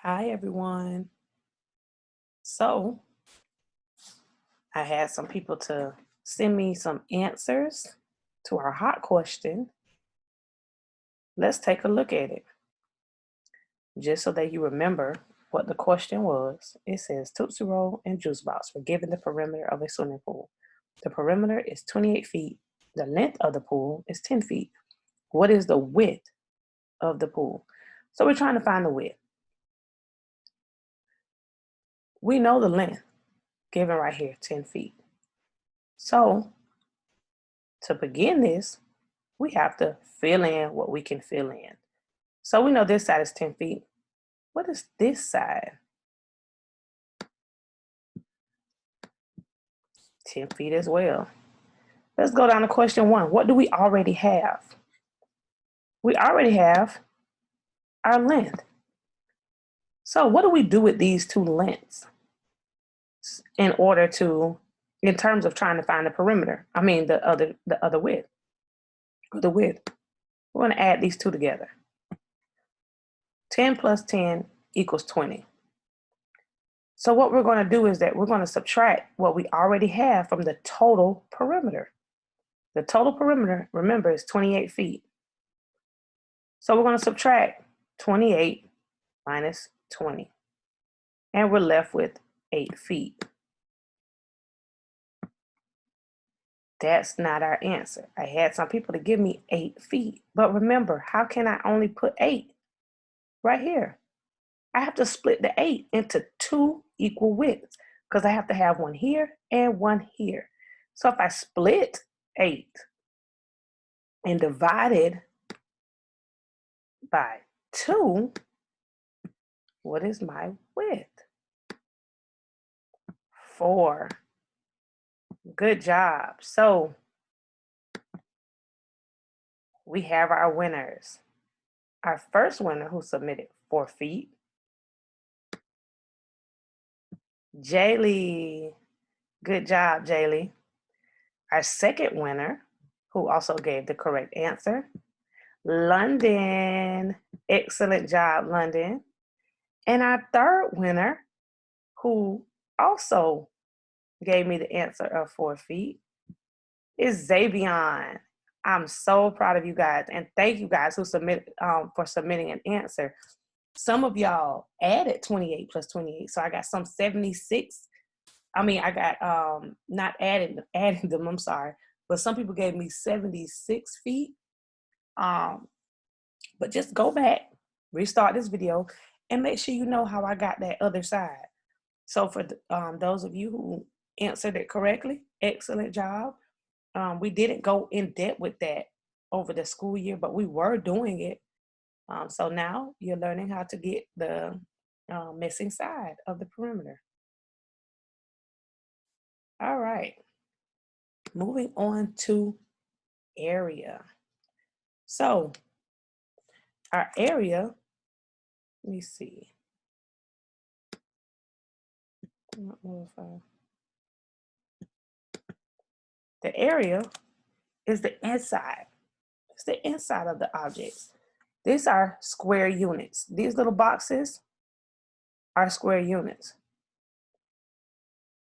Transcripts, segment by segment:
Hi, everyone. So I had some people to send me some answers to our hot question. Let's take a look at it. Just so that you remember what the question was, it says Tootsie Roll and Juice Box were given the perimeter of a swimming pool. The perimeter is 28 feet. The length of the pool is 10 feet. What is the width of the pool? So we're trying to find the width. We know the length given right here, 10 feet. So to begin this, we have to fill in what we can fill in. So we know this side is 10 feet. What is this side? 10 feet as well. Let's go down to question 1. What do we already have? We already have our length. So what do we do with these two lengths in terms of trying to find the perimeter? I mean the other width. The width. We're going to add these two together. 10 plus 10 equals 20. So what we're going to do is that we're going to subtract what we already have from the total perimeter. The total perimeter, remember, is 28 feet. So we're going to subtract 28 minus 20. And we're left with 8 feet. That's not our answer. I had some people to give me 8 feet. But remember, how can I only put 8? Right here. I have to split the 8 into 2 equal widths because I have to have one here and one here. So if I split 8 and divide it by 2, what is my width? 4. Good job. So we have our winners. Our first winner who submitted 4 feet, Jaylee. Good job, Jaylee. Our second winner who also gave the correct answer, London. Excellent job, London. And our third winner who also gave me the answer of 4 feet is Xavion. I'm so proud of you guys, and thank you guys who for submitting an answer. Some of y'all added 28 plus 28, so I got some 76. I got not adding them. I'm sorry, but some people gave me 76 feet. But just go back, restart this video, and make sure you know how I got that other side. So for those of you who answered it correctly, excellent job. We didn't go in depth with that over the school year, but we were doing it. So now you're learning how to get the missing side of the perimeter. All right. Moving on to area. So our area, let me see. The area is the inside. It's the inside of the objects. These are square units. These little boxes are square units.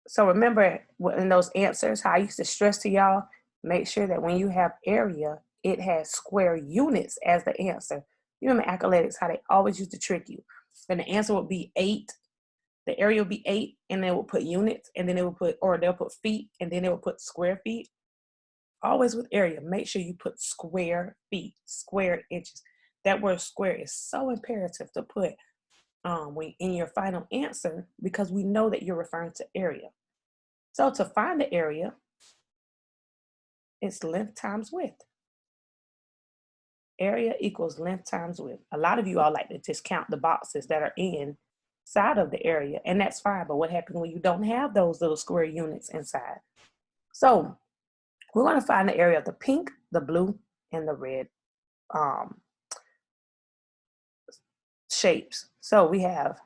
So remember in those answers, how I used to stress to y'all, make sure that when you have area, it has square units as the answer. You remember Accoletics, how they always used to trick you. Then the answer would be 8. The area would be 8, and they will put units, and then they'll put feet, and then they will put square feet. Always with area, make sure you put square feet, square inches. That word square is so imperative to put in your final answer because we know that you're referring to area. So to find the area, it's length times width. Area equals length times width. A lot of you all like to just count the boxes that are inside of the area, and that's fine. But what happens when you don't have those little square units inside? So we're going to find the area of the pink, the blue, and the red shapes. So we have,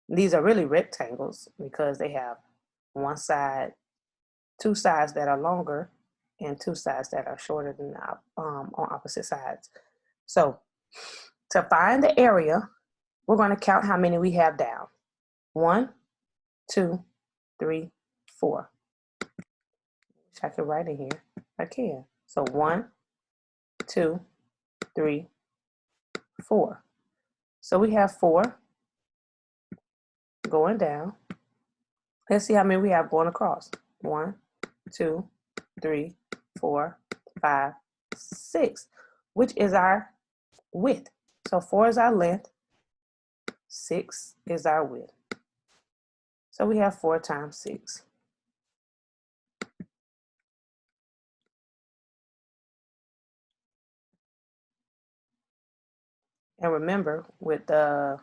these are really rectangles because they have one side, 2 sides that are longer and 2 sides that are shorter than on opposite sides. So to find the area, we're going to count how many we have down. 1, 2, 3, 4. Wish I could write in here. I can. So 1, 2, 3, 4. So we have 4 going down. Let's see how many we have going across. 1, 2, 3, 4, 5, 6, which is our width. So 4 is our length, 6 is our width. So we have 4 times 6. And remember, with the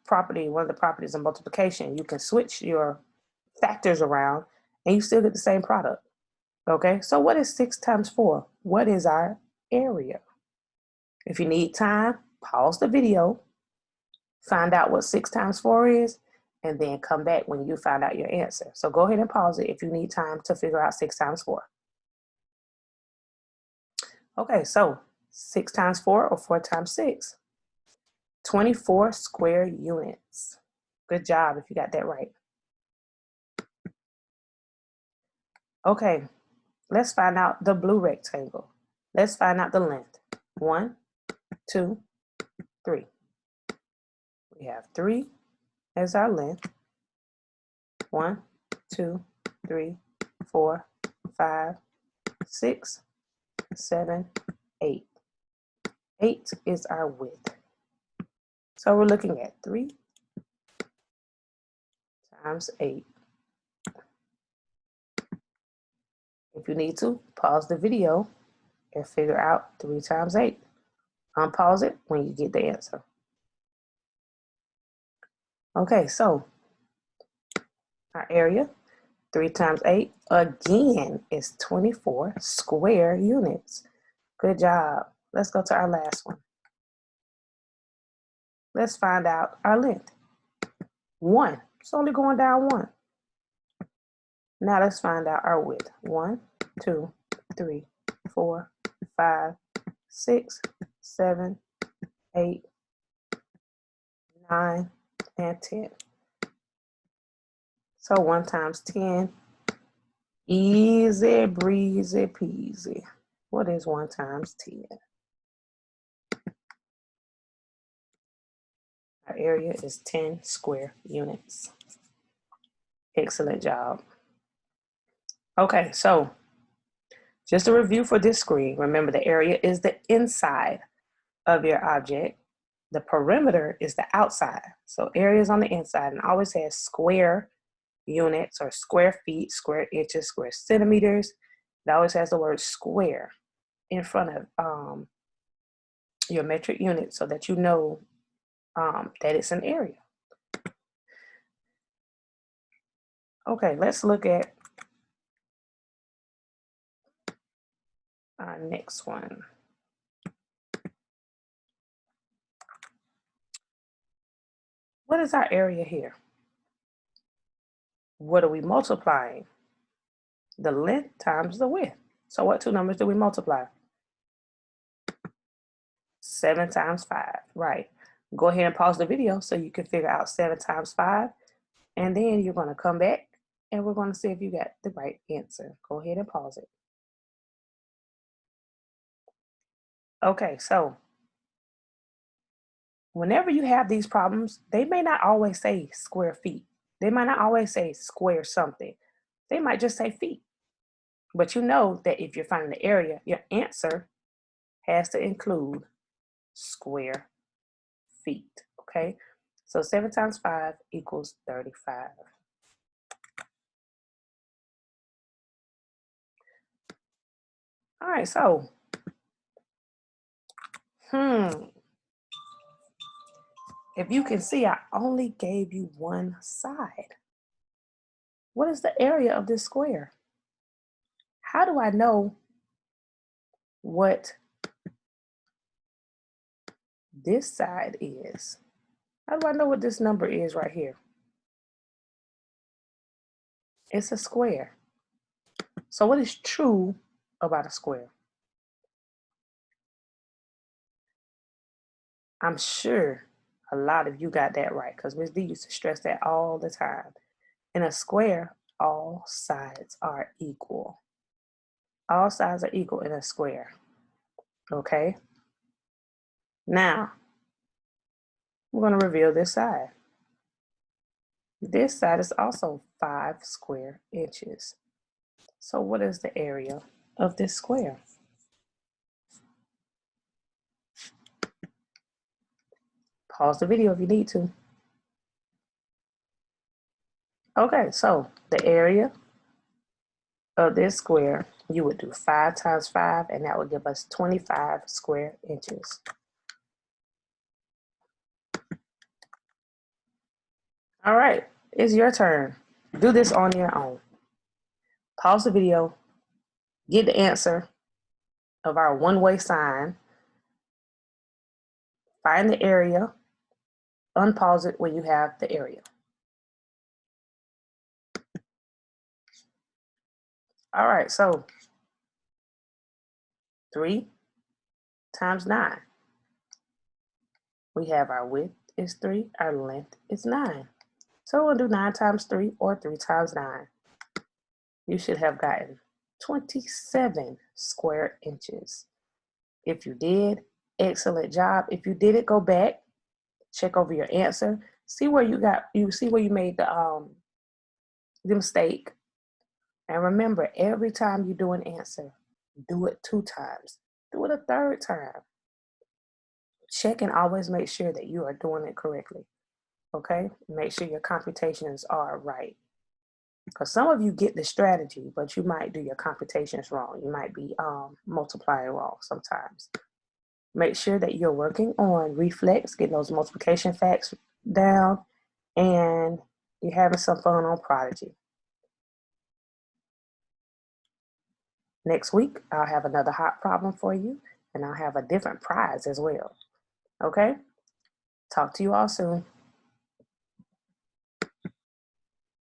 property, one of the properties of multiplication, you can switch your factors around and you still get the same product. Okay, so what is 6 times 4? What is our area? If you need time, pause the video, find out what 6 times 4 is, and then come back when you find out your answer. So go ahead and pause it if you need time to figure out 6 times 4. Okay, so 6 times 4 or 4 times 6? 24 square units. Good job if you got that right. Okay, let's find out the blue rectangle. Let's find out the length. 1, 2, 3. We have 3 as our length. 1, 2, 3, 4, 5, 6, 7, 8. 8 is our width. So we're looking at 3 times 8. If you need to, pause the video and figure out 3 times 8. Unpause it when you get the answer. Okay, so our area, 3 times 8, again, is 24 square units. Good job. Let's go to our last one. Let's find out our length. 1. It's only going down 1. Now let's find out our width. 1, 2, 3, 4, 5, 6, 7, 8, 9, and 10. So 1 times 10, easy breezy peasy. What is 1 times 10? Our area is 10 square units. Excellent job. Okay, so just a review for this screen. Remember, the area is the inside of your object. The perimeter is the outside. So area is on the inside and always has square units or square feet, square inches, square centimeters. It always has the word square in front of your metric unit so that you know that it's an area. Okay, let's look at our next one. What is our area here? What are we multiplying? The length times the width. So what 2 numbers do we multiply? 7 times 5, right. Go ahead and pause the video so you can figure out 7 times 5. And then you're going to come back and we're going to see if you got the right answer. Go ahead and pause it. Okay, so whenever you have these problems, they may not always say square feet. They might not always say square something. They might just say feet. But you know that if you're finding the area, your answer has to include square feet, okay? So 7 times 5 equals 35. All right, so, if you can see, I only gave you one side. What is the area of this square? How do I know what this side is? How do I know what this number is right here? It's a square. So what is true about a square? I'm sure A lot of you got that right because Miss D used to stress that all the time. In a square, all sides are equal. All sides are equal in a square. Okay? Now, we're going to reveal this side. This side is also 5 square inches. So what is the area of this square? Pause the video if you need to. Okay, so the area of this square, you would do 5 times 5, and that would give us 25 square inches. All right, it's your turn. Do this on your own. Pause the video, get the answer of our one-way sign, find the area, unpause it when you have the area. All right, so 3 times 9. We have our width is 3, our length is 9. So we'll do 9 times 3 or 3 times 9. You should have gotten 27 square inches. If you did, excellent job. If you did it, go back, check over your answer, see where you made the mistake. And remember, every time you do an answer, do it 2 times. Do it a 3rd time. Check and always make sure that you are doing it correctly. Okay? Make sure your computations are right. Because some of you get the strategy, but you might do your computations wrong. You might be multiplying wrong sometimes. Make sure that you're working on reflex, getting those multiplication facts down, and you're having some fun on Prodigy. Next week, I'll have another hot problem for you, and I'll have a different prize as well. Okay? Talk to you all soon.